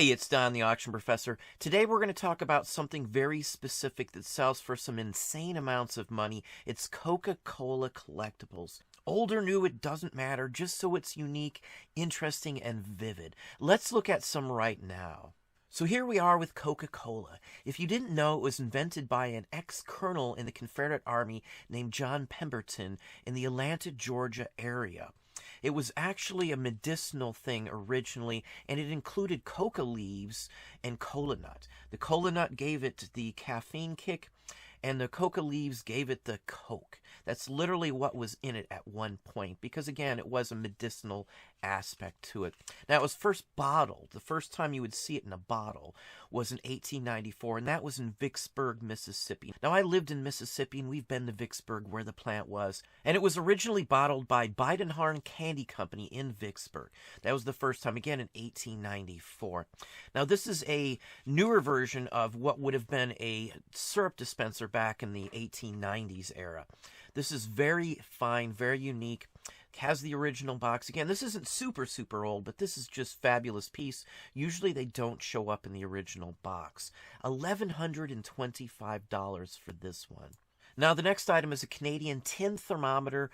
Hey, it's Don, the Auction Professor. Today we're going to talk about something very specific that sells for some insane amounts of money. It's Coca-Cola collectibles. Old or new, it doesn't matter, just so it's unique, interesting, and vivid. Let's look at some right now. So here we are with Coca-Cola. If you didn't know, it was invented by an ex-colonel in the Confederate Army named John Pemberton in the Atlanta, Georgia area. It was actually a medicinal thing originally, and it included coca leaves and cola nut. The cola nut gave it the caffeine kick, and the coca leaves gave it the Coke. That's literally what was in it at one point, because again, it was a medicinal aspect to it. Now, it was first bottled. The first time you would see it in a bottle was in 1894, and that was in Vicksburg, Mississippi. Now, I lived in Mississippi, and we've been to Vicksburg, where the plant was, and it was originally bottled by Bidenharn Candy Company in Vicksburg. That was the first time, again, in 1894. Now, this is a newer version of what would have been a syrup dispenser back in the 1890s era. This is very fine, very unique. Has the original box. Again, this isn't super old, but this is just fabulous piece. Usually they don't show up in the original box. $1,125 for this one. Now, the next item is a Canadian tin thermometer.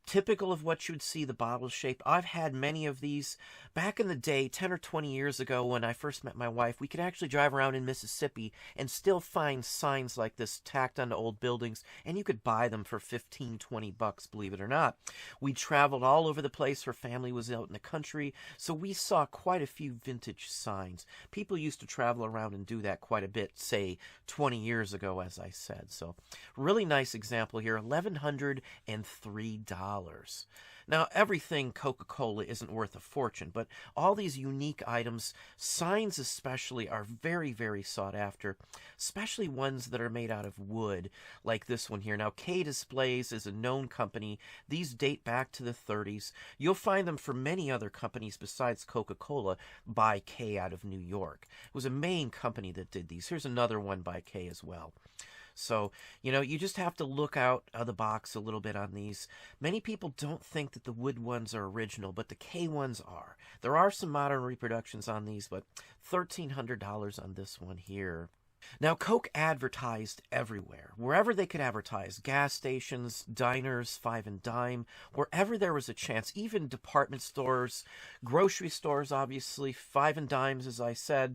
Typical of what you would see, the bottle shape. I've had many of these. Back in the day, 10 or 20 years ago, when I first met my wife, we could actually drive around in Mississippi and still find signs like this tacked onto old buildings, and you could buy them for 15, 20 bucks, believe it or not. We traveled all over the place. Her family was out in the country, so we saw quite a few vintage signs. People used to travel around and do that quite a bit, say, 20 years ago, as I said. So, really nice example here, $1,103. Now, everything Coca-Cola isn't worth a fortune, but all these unique items, signs especially, are very sought after, especially ones that are made out of wood, like this one here. Now, K Displays is a known company. These date back to the 30s. You'll find them for many other companies besides Coca-Cola by K out of New York. It was a main company that did these. Here's another one by K as well. So, you just have to look out of the box a little bit on these. Many people don't think that the wood ones are original, but the K ones are. There are some modern reproductions on these, but $1,300 on this one here. Now, Coke advertised everywhere, wherever they could advertise, gas stations, diners, Five and Dime, wherever there was a chance, even department stores, grocery stores, obviously, Five and Dimes, as I said,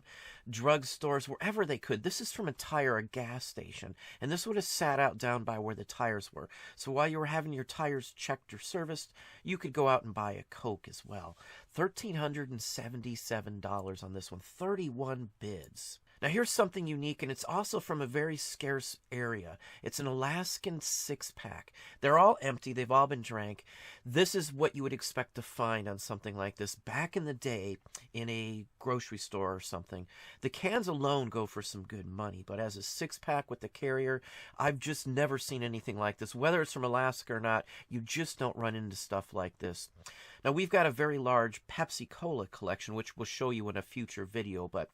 drug stores, wherever they could. This is from a tire, a gas station, and this would have sat out down by where the tires were. So while you were having your tires checked or serviced, you could go out and buy a Coke as well. $1,377 on this one, 31 bids. Now, here's something unique, and it's also from a very scarce area. It's an Alaskan Six-Pack. They're all empty. They've all been drank. This is what you would expect to find on something like this back in the day in a grocery store or something. The cans alone go for some good money, but as a six-pack with the carrier, I've just never seen anything like this. Whether it's from Alaska or not, you just don't run into stuff like this. Now, we've got a very large Pepsi Cola collection, which we'll show you in a future video, but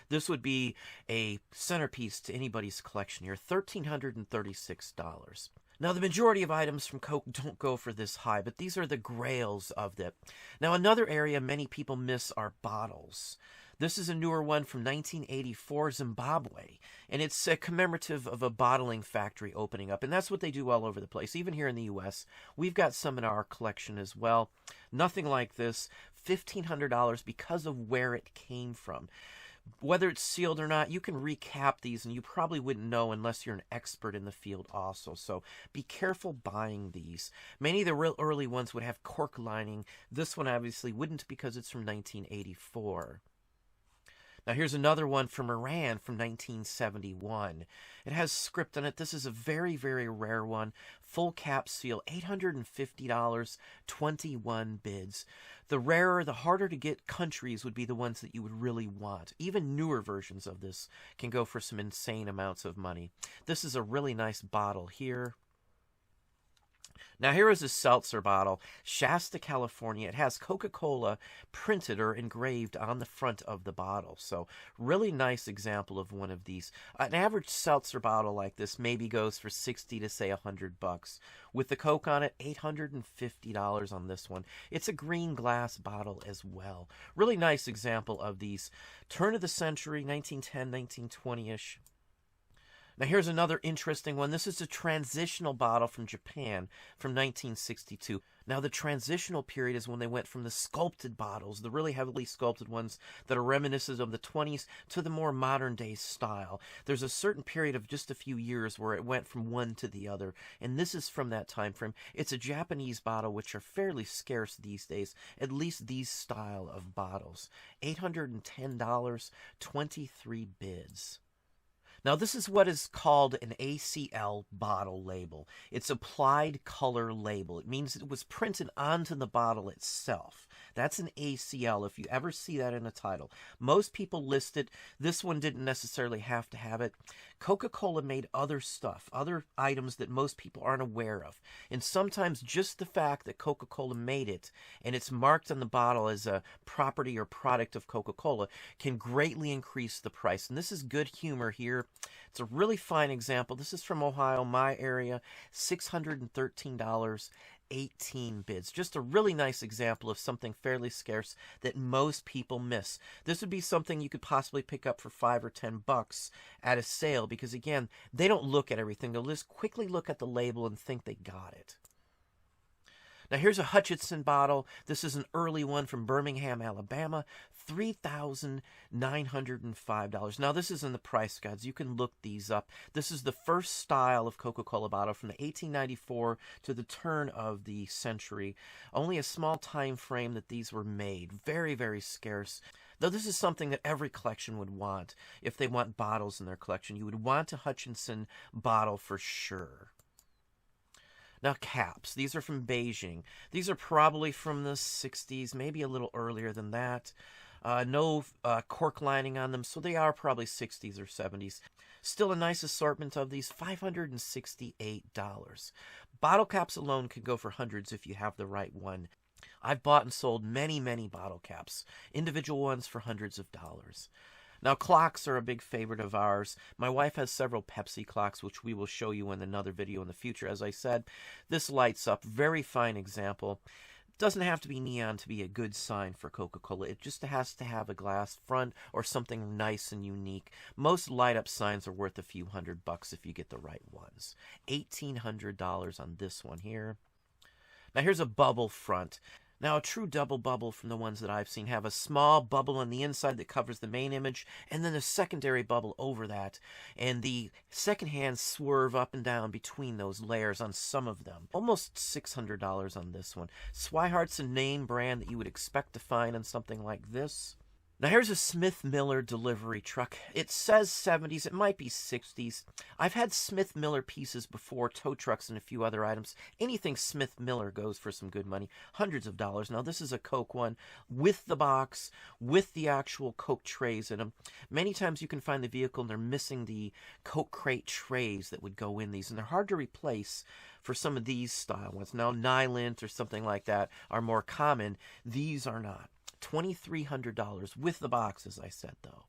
this would be a centerpiece to anybody's collection here, $1,336. Now, the majority of items from Coke don't go for this high, but these are the grails of it. Now, another area many people miss are bottles. This is a newer one from 1984, Zimbabwe, and it's a commemorative of a bottling factory opening up, and that's what they do all over the place, even here in the U.S. We've got some in our collection as well. Nothing like this, $1,500 because of where it came from. Whether it's sealed or not, you can recap these, and you probably wouldn't know unless you're an expert in the field also. So be careful buying these. Many of the real early ones would have cork lining. This one obviously wouldn't because it's from 1984. Now, here's another one from Iran from 1971. It has script on it. This is a very rare one. Full cap seal, $850, 21 bids. The rarer, the harder to get countries would be the ones that you would really want. Even newer versions of this can go for some insane amounts of money. This is a really nice bottle here. Now here is a seltzer bottle, Shasta, California. It has Coca-Cola printed or engraved on the front of the bottle. So really nice example of one of these. An average seltzer bottle like this maybe goes for 60 to say $100. With the Coke on it, $850 on this one. It's a green glass bottle as well. Really nice example of these turn of the century, 1910, 1920-ish. Now here's another interesting one. This is a transitional bottle from Japan from 1962. Now the transitional period is when they went from the sculpted bottles, the really heavily sculpted ones that are reminiscent of the 20s, to the more modern day style. There's a certain period of just a few years where it went from one to the other, and this is from that time frame. It's a Japanese bottle, which are fairly scarce these days, at least these style of bottles. $810, 23 bids. Now, this is what is called an Acl Bottle Label. It's applied color label. It means it was printed onto the bottle itself. That's an ACL if you ever see that in a title. Most people list it. This one didn't necessarily have to have it. Coca-Cola made other stuff, other items that most people aren't aware of. And sometimes just the fact that Coca-Cola made it and it's marked on the bottle as a property or product of Coca-Cola can greatly increase the price. And this is good humor here. It's a really fine example. This is from Ohio, my area, $613. 18 bids. Just a really nice example of something fairly scarce that most people miss. This would be something you could possibly pick up for $5 or $10 at a sale because, again, they don't look at everything. They'll just quickly look at the label and think they got it. Now here's a Hutchinson bottle. This is an early one from Birmingham, Alabama. $3,905. Now this is in the price guides. You can look these up. This is the first style of Coca-Cola bottle from the 1894 to the turn of the century. Only a small time frame that these were made. Very, very scarce. Though this is something that every collection would want. If they want bottles in their collection, you would want a Hutchinson bottle for sure. Now, caps. These are from Beijing. These are probably from the 60s, maybe a little earlier than that. No cork lining on them, so they are probably 60s or 70s. Still a nice assortment of these, $568. Bottle caps alone can go for hundreds if you have the right one. I've bought and sold many, many bottle caps, individual ones for hundreds of dollars. Now, clocks are a big favorite of ours. My wife has several Pepsi clocks, which we will show you in another video in the future. As I said, this lights up. Very fine example. It doesn't have to be neon to be a good sign for Coca-Cola. It just has to have a glass front or something nice and unique. Most light-up signs are worth a few $100 if you get the right ones. $1,800 on this one here. Now, here's a bubble front. Now, a true double bubble from the ones that I've seen have a small bubble on the inside that covers the main image, and then a secondary bubble over that. And the second hands swerve up and down between those layers on some of them. Almost $600 on this one. Swihart's a name brand that you would expect to find on something like this. Now here's a Smith Miller delivery truck. It says 70s, it might be 60s. I've had Smith Miller pieces before, tow trucks and a few other items. Anything Smith Miller goes for some good money, hundreds of dollars. Now this is a Coke one with the box, with the actual Coke trays in them. Many times you can find the vehicle and they're missing the Coke crate trays that would go in these, and they're hard to replace for some of these style ones. Now Nylint or something like that are more common. These are not. $2,300 with the box, as I said, though.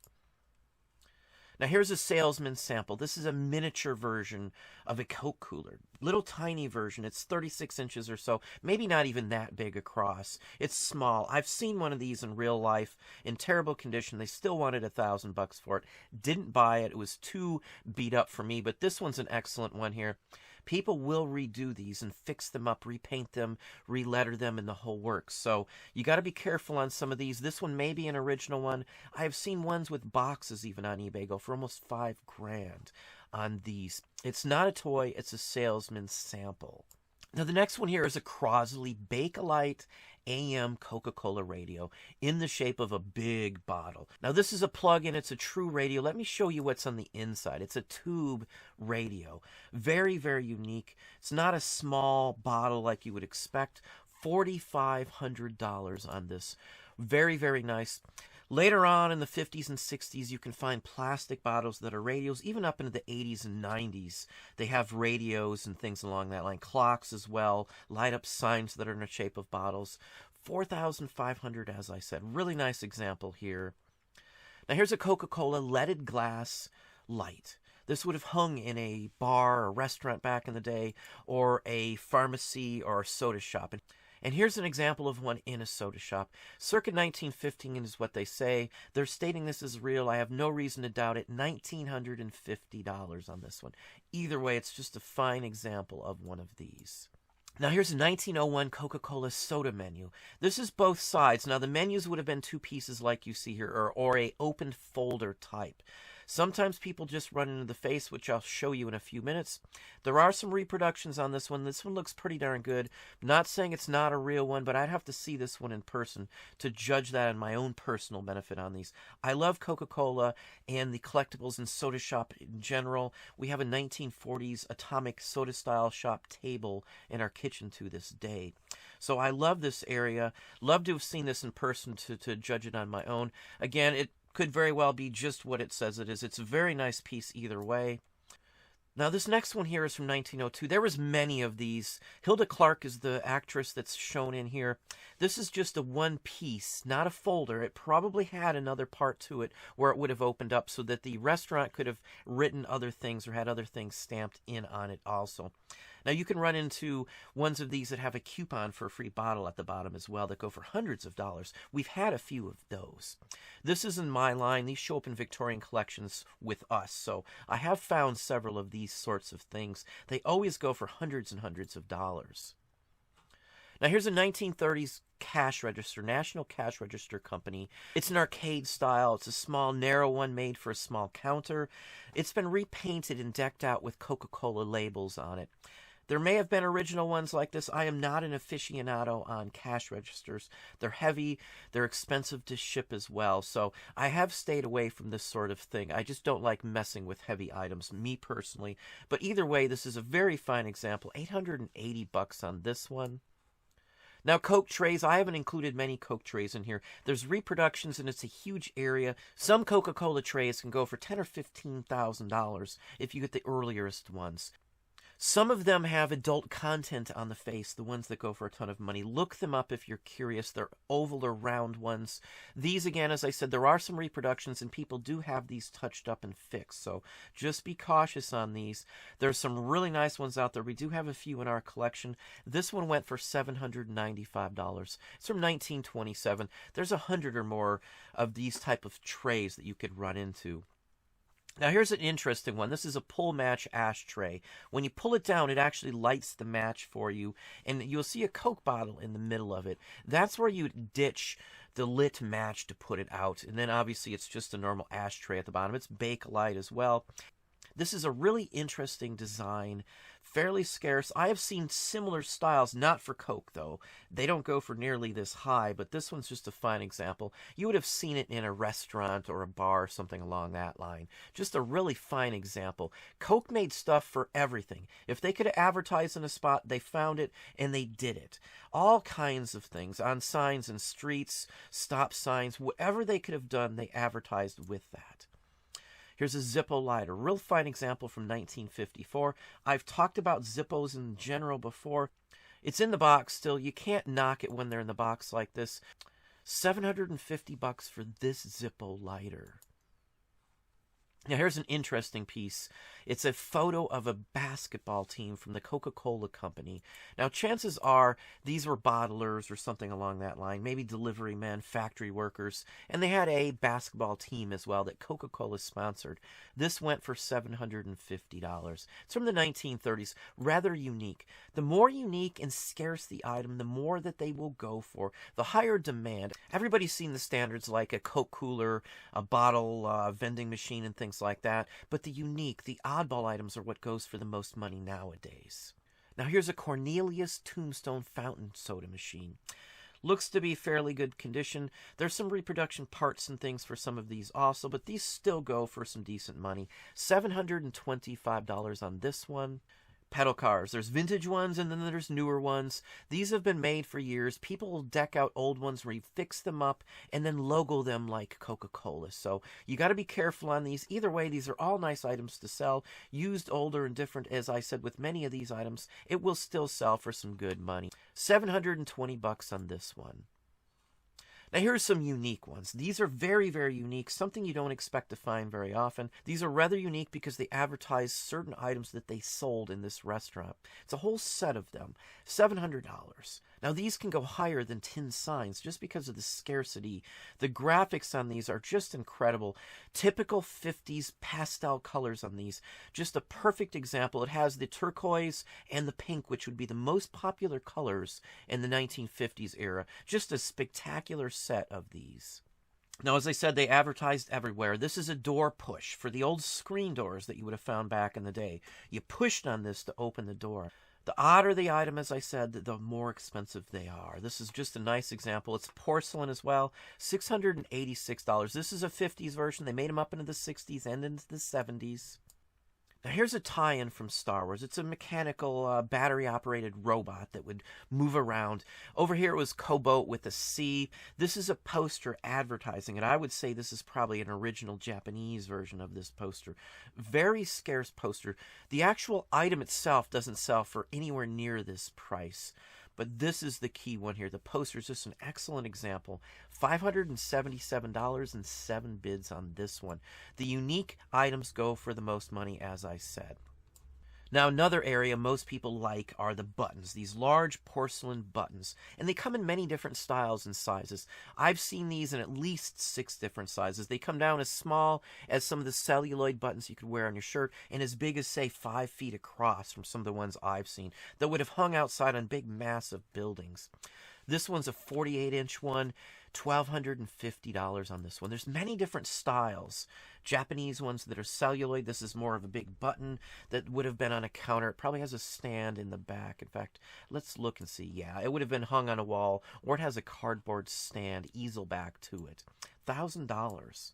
Now, here's a salesman sample. This is a miniature version of a Coke cooler. Little tiny version. It's 36 inches or so. Maybe not even that big across. It's small. I've seen one of these in real life in terrible condition. They still wanted $1,000 for it. Didn't buy it. It was too beat up for me, but this one's an excellent one here. People will redo these and fix them up, repaint them, re-letter them, and the whole works. So you got to be careful on some of these. This one may be an original one. I have seen ones with boxes even on eBay go for almost $5,000 on these. It's not a toy. It's a salesman's sample. Now the next one here is a Crosley Bakelite AM Coca-Cola radio in the shape of a big bottle. Now this is a plug-in. It's a true radio. Let me show you what's on the inside. It's a tube radio. Very, very unique. It's not a small bottle like you would expect. $4,500 on this. Very, very nice. Later on in the 50s and 60s, you can find plastic bottles that are radios, even up into the 80s and 90s. They have radios and things along that line. Clocks as well, light up signs that are in the shape of bottles. 4,500, as I said. Really nice example here. Now here's a Coca-Cola leaded glass light. This would have hung in a bar or restaurant back in the day, or a pharmacy or a soda shop. And here's an example of one in a soda shop. Circa 1915 is what they say. They're stating this is real. I have no reason to doubt it. $1,950 on this one. Either way, it's just a fine example of one of these. Now here's a 1901 Coca-Cola soda menu. This is both sides. Now the menus would have been two pieces like you see here, or a open folder type. Sometimes people just run into the face, which I'll show you in a few minutes. There are some reproductions on this one. This one looks pretty darn good. I'm not saying it's not a real one, but I'd have to see this one in person to judge that on my own personal benefit on these. I love Coca-Cola and the collectibles and soda shop in general. We have a 1940s atomic soda style shop table in our kitchen to this day. So I love this area. Love to have seen this in person to judge it on my own. Again, it could very well be just what it says it is. It's a very nice piece either way. Now this next one here is from 1902. There was many of these. Hilda Clark is the actress that's shown in here. This is just a one piece, not a folder. It probably had another part to it where it would have opened up so that the restaurant could have written other things or had other things stamped in on it also. Now you can run into ones of these that have a coupon for a free bottle at the bottom as well that go for hundreds of dollars. We've had a few of those. This is in my line. These show up in Victorian collections with us. So I have found several of these sorts of things. They always go for hundreds and hundreds of dollars. Now here's a 1930s cash register, National Cash Register Company. It's an arcade style. It's a small, narrow one made for a small counter. It's been repainted and decked out with Coca-Cola labels on it. There may have been original ones like this. I am not an aficionado on cash registers. They're heavy. They're expensive to ship as well. So I have stayed away from this sort of thing. I just don't like messing with heavy items, me personally. But either way, this is a very fine example. $880 on this one. Now, Coke trays, I haven't included many Coke trays in here. There's reproductions, and it's a huge area. Some Coca-Cola trays can go for $10,000 or $15,000 if you get the earliest ones. Some of them have adult content on the face, the ones that go for a ton of money. Look them up if you're curious. They're oval or round ones. These, again, as I said, there are some reproductions, and people do have these touched up and fixed. So just be cautious on these. There's some really nice ones out there. We do have a few in our collection. This one went for $795. It's from 1927. There's 100 or more of these type of trays that you could run into. Now here's an interesting one. This is a pull match ashtray. When you pull it down, it actually lights the match for you, and you'll see a Coke bottle in the middle of it. That's where you ditch the lit match to put it out, and then obviously it's just a normal ashtray at the bottom. It's Bakelite as well. This is a really interesting design, fairly scarce. I have seen similar styles, not for Coke though. They don't go for nearly this high, but this one's just a fine example. You would have seen it in a restaurant or a bar or something along that line. Just a really fine example. Coke made stuff for everything. If they could advertise in a spot, they found it and they did it. All kinds of things on signs and streets, stop signs, whatever they could have done, they advertised with that. Here's a Zippo Lighter, real fine example from 1954. I've talked about Zippos in general before. It's in the box still. You can't knock it when they're in the box like this. $750 for this Zippo Lighter. Now here's an interesting piece. It's a photo of a basketball team from the Coca-Cola company. Now chances are these were bottlers or something along that line, maybe delivery men, factory workers, and they had a basketball team as well that Coca-Cola sponsored. This went for $750. It's from the 1930s, rather unique. The more unique and scarce the item, the more that they will go for, the higher demand. Everybody's seen the standards like a Coke cooler, a bottle vending machine, and things like that, but the unique, the oddball items are what goes for the most money nowadays. Now here's a Cornelius Tombstone fountain soda machine. Looks to be fairly good condition. There's some reproduction parts and things for some of these also, but these still go for some decent money. $725 on this one. Pedal cars. There's vintage ones and then there's newer ones. These have been made for years. People will deck out old ones where you fix them up and then logo them like Coca-Cola. So you got to be careful on these. Either way, these are all nice items to sell. Used, older, and different. As I said, with many of these items, it will still sell for some good money. $720 on this one. Now here's some unique ones. These are very, very unique, something you don't expect to find very often. These are rather unique because they advertise certain items that they sold in this restaurant. It's a whole set of them. $700. Now these can go higher than tin signs just because of the scarcity. The graphics on these are just incredible. Typical 50s pastel colors on these. Just a perfect example. It has the turquoise and the pink, which would be the most popular colors in the 1950s era. Just a spectacular set of these. Now, as I said, they advertised everywhere. This is a door push for the old screen doors that you would have found back in the day. You pushed on this to open the door. The odder the item, as I said, the more expensive they are. This is just a nice example. It's porcelain as well. $686. This is a 50s version. They made them up into the 60s and into the 70s. Now here's a tie-in from Star Wars. It's a mechanical, battery-operated robot that would move around. Over here it was Cobalt with a C. This is a poster advertising it. I would say this is probably an original Japanese version of this poster. Very scarce poster. The actual item itself doesn't sell for anywhere near this price. But this is the key one here. The poster is just an excellent example. $577 and 7 bids on this one. The unique items go for the most money, as I said. Now, another area most people like are the buttons, these large porcelain buttons. And they come in many different styles and sizes. I've seen these in at least 6 different sizes. They come down as small as some of the celluloid buttons you could wear on your shirt, and as big as, say, 5 feet across from some of the ones I've seen that would have hung outside on big, massive buildings. This one's a 48-inch one. $1,250 on this one. There's many different styles. Japanese ones that are celluloid. This is more of a big button that would have been on a counter. It probably has a stand in the back. In fact, let's look and see. Yeah, it would have been hung on a wall, or it has a cardboard stand, easel back to it. $1,000.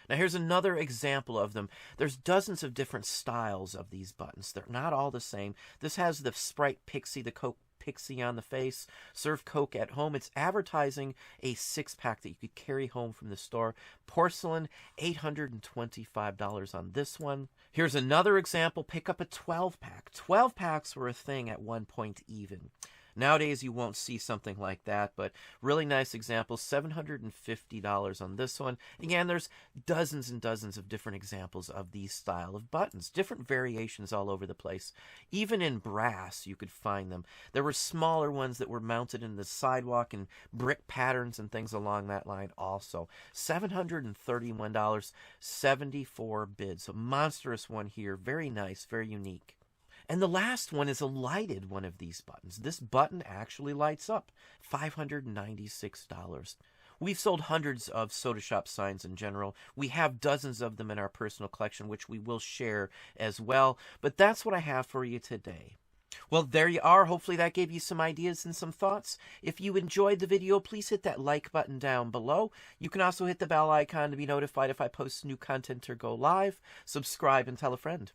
Now here's another example of them. There's dozens of different styles of these buttons. They're not all the same. This has the Sprite Pixie, the Coke Pixie on the face. Serve Coke at home. It's advertising a 6-pack that you could carry home from the store. Porcelain, $825 on this one. Here's another example. Pick up a 12-pack. 12-packs were a thing at one point even. Nowadays, you won't see something like that, but really nice example, $750 on this one. Again, there's dozens and dozens of different examples of these style of buttons, different variations all over the place. Even in brass, you could find them. There were smaller ones that were mounted in the sidewalk and brick patterns and things along that line also. $731, 74 bids. A monstrous one here, very nice, very unique. And the last one is a lighted one of these buttons. This button actually lights up. $596. We've sold hundreds of soda shop signs in general. We have dozens of them in our personal collection, which we will share as well. But that's what I have for you today. Well, there you are. Hopefully that gave you some ideas and some thoughts. If you enjoyed the video, please hit that like button down below. You can also hit the bell icon to be notified if I post new content or go live. Subscribe and tell a friend.